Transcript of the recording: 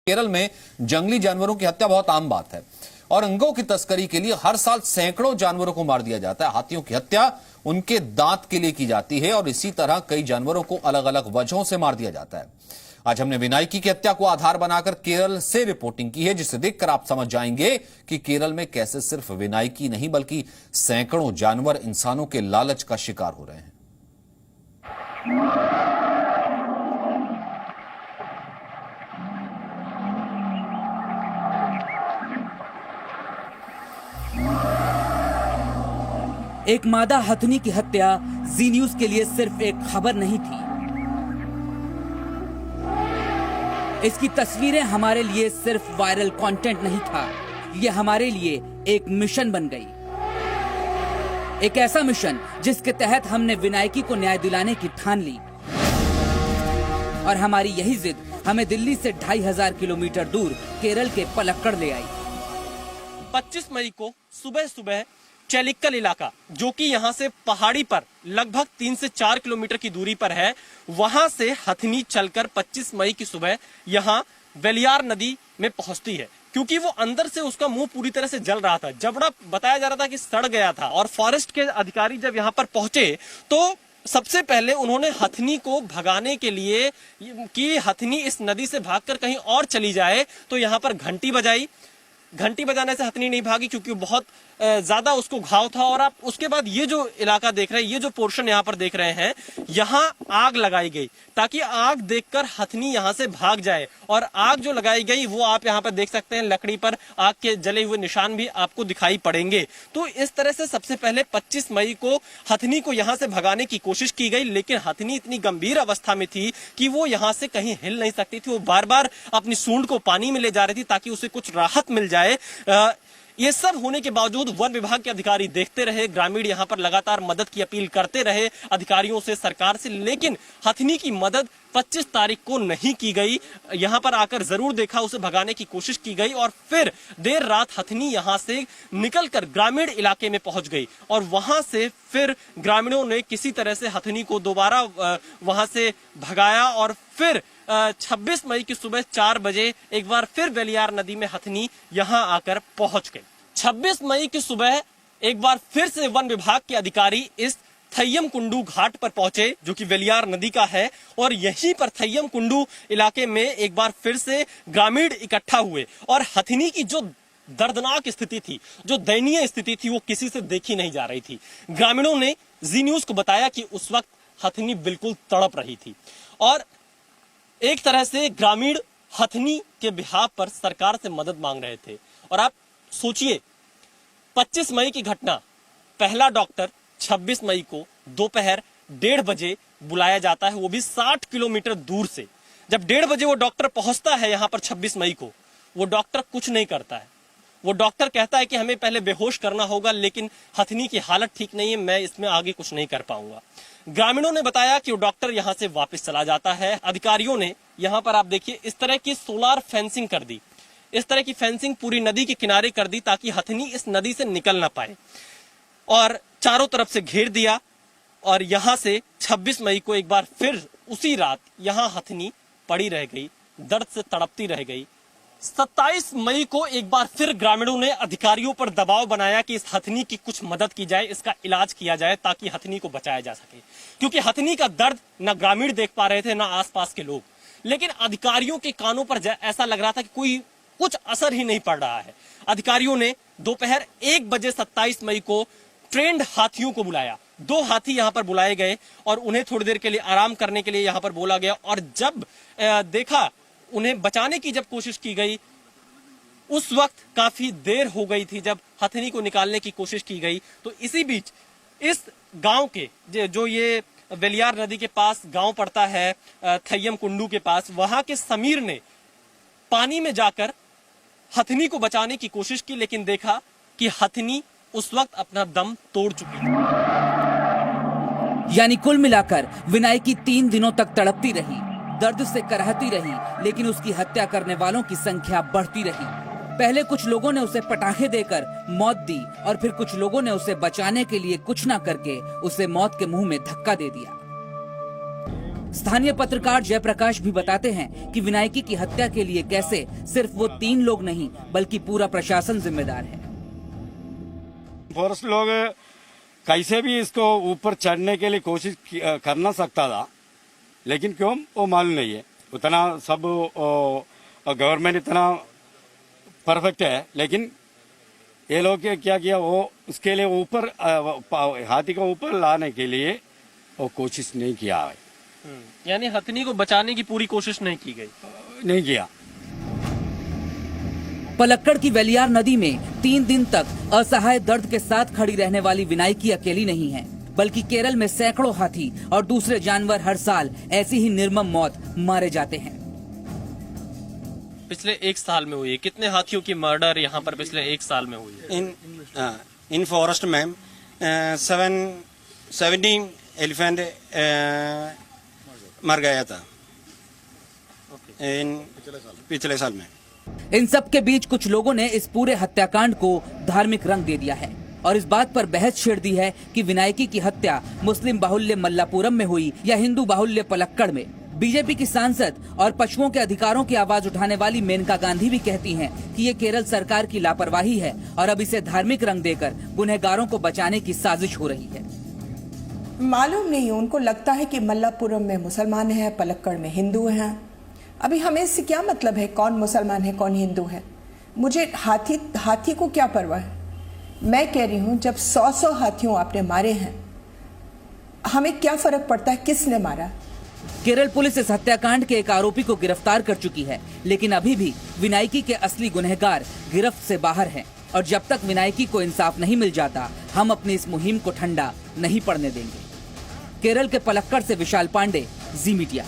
केरल में जंगली जानवरों की हत्या बहुत आम बात है और अंगों की तस्करी के लिए हर साल सैकड़ों जानवरों को मार दिया जाता है। हाथियों की हत्या उनके दांत के लिए की जाती है और इसी तरह कई जानवरों को अलग अलग वजहों से मार दिया जाता है। आज हमने विनायकी की हत्या को आधार बनाकर केरल से रिपोर्टिंग की है, जिसे देखकर आप समझ जाएंगे कि केरल में कैसे सिर्फ विनायकी नहीं बल्कि सैकड़ों जानवर इंसानों के लालच का शिकार हो रहे हैं। एक मादा हथनी की हत्या जी न्यूज के लिए सिर्फ एक खबर नहीं थी। इसकी तस्वीरें हमारे लिए सिर्फ वायरल कंटेंट नहीं था, ये हमारे लिए एक मिशन बन गई। एक ऐसा मिशन जिसके तहत हमने विनायकी को न्याय दिलाने की ठान ली और हमारी यही जिद हमें दिल्ली से 2500 किलोमीटर दूर केरल के पलक्कड़ ले आई। 25 मई को सुबह सुबह चेलिक्कल इलाका, जो कि यहाँ से पहाड़ी पर लगभग 3 से 4 किलोमीटर की दूरी पर है, वहां से हथनी चलकर 25 मई की सुबह यहाँ वेलियार नदी में पहुंचती है। क्योंकि वो अंदर से उसका मुंह पूरी तरह से जल रहा था, जबड़ा बताया जा रहा था कि सड़ गया था। और फॉरेस्ट के अधिकारी जब यहाँ पर पहुंचे तो सबसे पहले उन्होंने हथनी को भगाने के लिए कि हथनी इस नदी से भागकर कहीं और चली जाए तो यहाँ पर घंटी बजाई। घंटी बजाने से हथनी नहीं भागी क्योंकि बहुत ज्यादा उसको घाव था। और आप उसके बाद ये जो इलाका देख रहे हैं, ये जो पोर्शन यहाँ पर देख रहे हैं, यहाँ आग लगाई गई ताकि आग देखकर हथनी यहाँ से भाग जाए। और आग जो लगाई गई वो आप यहाँ पर देख सकते हैं, लकड़ी पर आग के जले हुए निशान भी आपको दिखाई पड़ेंगे। तो इस तरह से सबसे पहले 25 मई को हथनी को यहाँ से भगाने की कोशिश की गई, लेकिन हथनी इतनी गंभीर अवस्था में थी कि वो यहाँ से कहीं हिल नहीं सकती थी। वो बार बार अपनी सूंड को पानी में ले जा रही थी ताकि उसे कुछ राहत मिल जाए। ये सब होने के बावजूद वन विभाग के अधिकारी देखते रहे, ग्रामीण यहाँ पर लगातार मदद की अपील करते रहे अधिकारियों से, सरकार से, लेकिन हथनी की मदद 25 तारीख को नहीं की गई। यहाँ पर आकर जरूर देखा, उसे भगाने की कोशिश की गई और फिर देर रात हथनी यहाँ से निकलकर ग्रामीण इलाके में पहुंच गई और वहां से फिर ग्रामीणों ने किसी तरह से हथनी को दोबारा वहां से भगाया और फिर 26 मई की सुबह 4 बजे एक बार फिर वेलियार नदी में हथनी यहां आकर पहुंच गई। 26 मई की सुबह एक बार फिर से वन विभाग के अधिकारी इस थय्यम कुंडू घाट पर पहुंचे, जो कि वेलियार नदी का है। और यहीं पर थय्यम कुंडू इलाके में एक बार फिर से ग्रामीण इकट्ठा हुए और हथनी की जो दर्दनाक स्थिति थी, जो दयनीय स्थिति थी, वो किसी से देखी नहीं जा रही थी। ग्रामीणों ने जी न्यूज को बताया कि उस वक्त हथनी बिल्कुल तड़प रही थी और एक तरह से ग्रामीण हथनी के बिहाफ पर सरकार से मदद मांग रहे थे। और आप सोचिए, 25 मई की घटना, पहला डॉक्टर 26 मई को दोपहर 1:30 बजे बुलाया जाता है, वो भी 60 किलोमीटर दूर से। जब 1:30 बजे वो डॉक्टर पहुंचता है यहाँ पर 26 मई को, वो डॉक्टर कुछ नहीं करता है। वो डॉक्टर कहता है कि हमें पहले बेहोश करना होगा, लेकिन हथनी की हालत ठीक नहीं है, मैं इसमें आगे कुछ नहीं कर पाऊंगा। ग्रामीणों ने बताया कि वो डॉक्टर यहां से वापस चला जाता है। अधिकारियों ने यहां पर आप देखिए इस तरह की सोलार फेंसिंग कर दी, इस तरह की फेंसिंग पूरी नदी के किनारे कर दी ताकि हथनी इस नदी से निकल ना पाए और चारों तरफ से घेर दिया। और यहां से 26 मई को एक बार फिर उसी रात यहां हथनी पड़ी रह गई, दर्द से तड़पती रह गई। 27 मई को एक बार फिर ग्रामीणों ने अधिकारियों पर दबाव बनाया कि इस हथनी की कुछ मदद की जाए, इसका इलाज किया जाए ताकि हथनी को बचाया जा सके। क्योंकि हथनी का दर्द न ग्रामीण देख पा रहे थे, न आसपास के लोग, लेकिन अधिकारियों के कानों पर ऐसा लग रहा था कि कोई कुछ असर ही नहीं पड़ रहा है। अधिकारियों ने दोपहर 1 बजे 27 मई को ट्रेंड हाथियों को बुलाया। 2 हाथी यहाँ पर बुलाए गए और उन्हें थोड़ी देर के लिए आराम करने के लिए यहाँ पर बोला गया। और जब देखा, उन्हें बचाने की जब कोशिश की गई, उस वक्त काफी देर हो गई थी। जब हथनी को निकालने की कोशिश की गई तो इसी बीच इस गांव के जो ये वेलियार नदी के पास गांव पड़ता है, थय्यम कुंडू के पास, वहां के समीर ने पानी में जाकर हथनी को बचाने की कोशिश की, लेकिन देखा कि हथनी उस वक्त अपना दम तोड़ चुकी थी। यानी कुल मिलाकर विनायकी 3 दिनों तक तड़पती रही, दर्द से करहती रही, लेकिन उसकी हत्या करने वालों की संख्या बढ़ती रही। पहले कुछ लोगों ने उसे पटाखे देकर मौत दी और फिर कुछ लोगों ने उसे बचाने के लिए कुछ ना करके उसे मौत के मुंह में धक्का दे दिया। स्थानीय पत्रकार जयप्रकाश भी बताते हैं कि विनायकी की हत्या के लिए कैसे सिर्फ वो 3 लोग नहीं बल्कि पूरा प्रशासन जिम्मेदार है। फॉरेस्ट लोग कैसे भी इसको ऊपर चढ़ने के लिए कोशिश करना सकता था, लेकिन क्यों वो मालूम नहीं है। उतना सब गवर्नमेंट इतना परफेक्ट है, लेकिन ये लोग क्या किया, वो उसके लिए ऊपर हाथी को ऊपर लाने के लिए वो कोशिश नहीं किया है। यानी हथनी को बचाने की पूरी कोशिश नहीं की गई। नहीं किया। पलक्कड़ की वेलियार नदी में 3 दिन तक असहाय दर्द के साथ खड़ी रहने वाली विनायकी अकेली नहीं है, बल्कि केरल में सैकड़ों हाथी और दूसरे जानवर हर साल ऐसी ही निर्मम मौत मारे जाते हैं। पिछले 1 साल में हुई है, कितने हाथियों की मर्डर यहाँ पर पिछले 1 साल में हुई है? इन फॉरेस्ट में 17 एलिफेंट मर गया था इन पिछले साल में। इन सब के बीच कुछ लोगों ने इस पूरे हत्याकांड को धार्मिक रंग दे दिया है और इस बात पर बहस छेड़ दी है कि विनायकी की हत्या मुस्लिम बाहुल्य मल्लापुरम में हुई या हिंदू बाहुल्य पलक्कड़ में। बीजेपी की सांसद और पशुओं के अधिकारों की आवाज उठाने वाली मेनका गांधी भी कहती हैं कि ये केरल सरकार की लापरवाही है और अब इसे धार्मिक रंग देकर गुनहगारों को बचाने की साजिश हो रही है। मालूम नहीं, उनको लगता है कि मल्लापुरम में मुसलमान है, पलक्कड़ में हिंदू हैं। अभी हमें इससे क्या मतलब है कौन मुसलमान है कौन हिंदू है? मुझे हाथी को क्या परवाह है? मैं कह रही हूं जब 100 हाथियों आपने मारे हैं, हमें क्या फर्क पड़ता है किसने मारा? केरल पुलिस इस हत्याकांड के एक आरोपी को गिरफ्तार कर चुकी है, लेकिन अभी भी विनायकी के असली गुनहगार गिरफ्त से बाहर हैं और जब तक विनायकी को इंसाफ नहीं मिल जाता हम अपनी इस मुहिम को ठंडा नहीं पड़ने देंगे। केरल के पलक्कड़ से विशाल पांडे, जी मीडिया।